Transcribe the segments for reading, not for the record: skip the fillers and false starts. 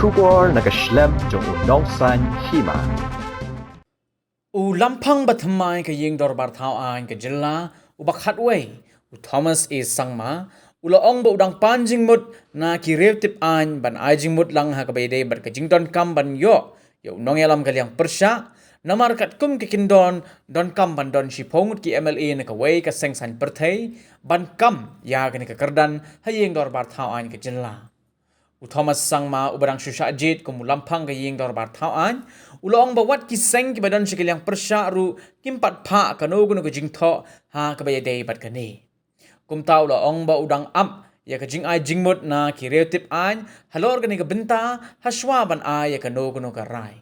Shubor nakaslem jong nongsan Hima. Lamphang bathamai ka ying dorbar thao an ka jilla ubakhat wei Thomas is sangma ong ba udang pan Jingmut na ki rev tip an ban ai Jingmut lang ha ka bayde bar ka jingdon kam ban yo Nongïalam ka Liang Pyrshah namar kat kum ki kindon don kam ban don shi phongut ki MLA na ka wei ka sengsan perthai ban kam ya ka ni ka Kyrdan ha ying dorbar thao an ka jilla Thomas sangma ubarang susha jit ko Lamphang ka ying dorbar thawaan ulong bawat kiseng ki badan sikil yang Pyrshah ru kimpat pha kanoguno ko jingtho ha ka bayade bat kani kumtaw ong ba udang ya ka jing ai Jingmut na ki reutip an Halor gani ka benta haswa ban ya kanoguno ka rai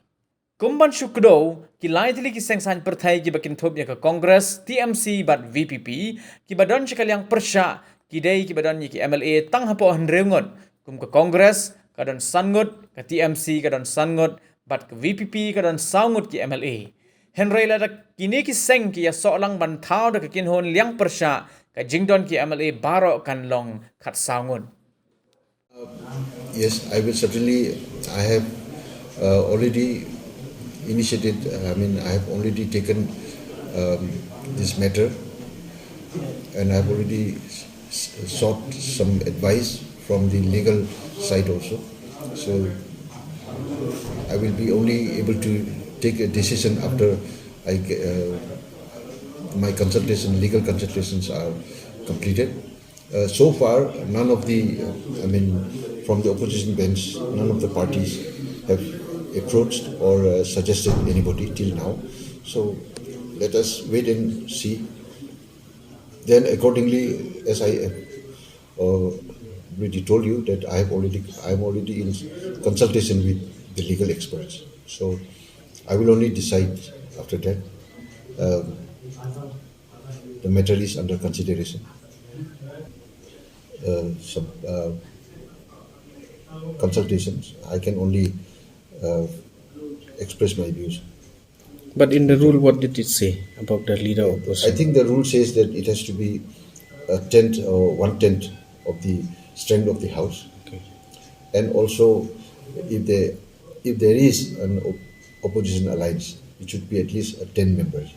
kumban shukdo ki laitli ki sengsan perthai ki bakin thop ya ka Congress TMC bat VPP ki badan sikil yang Pyrshah ki dei ki badan ki MLA tang hapo hanreungon kum ke Kongres kadon sangut ke TMC kadon sangut bat ke VPP kadon sangut ki MLA Henry la kini ki seng ki ya solang ban thau da kin hon Liang Pyrshah ka jingdon ki MLA baro kan long khat sangun. Yes, I will certainly. I have already initiated. I have already taken this matter, and I have already sought some advice from the legal side also. So I will be only able to take a decision after my legal consultations are completed. So far, none of the, from the opposition bench, none of the parties have approached or suggested anybody till now. So let us wait and see. Then accordingly, as I already told you that I'm already in consultation with the legal experts. So I will only decide after that. The matter is under consideration. Some consultations. I can only express my views. But in the rule, what did it say about the leader of opposition? I think the rule says that it has to be a tenth or 1/10 of the strength of the house. Okay. And also, if there is an opposition alliance, it should be at least 10 members.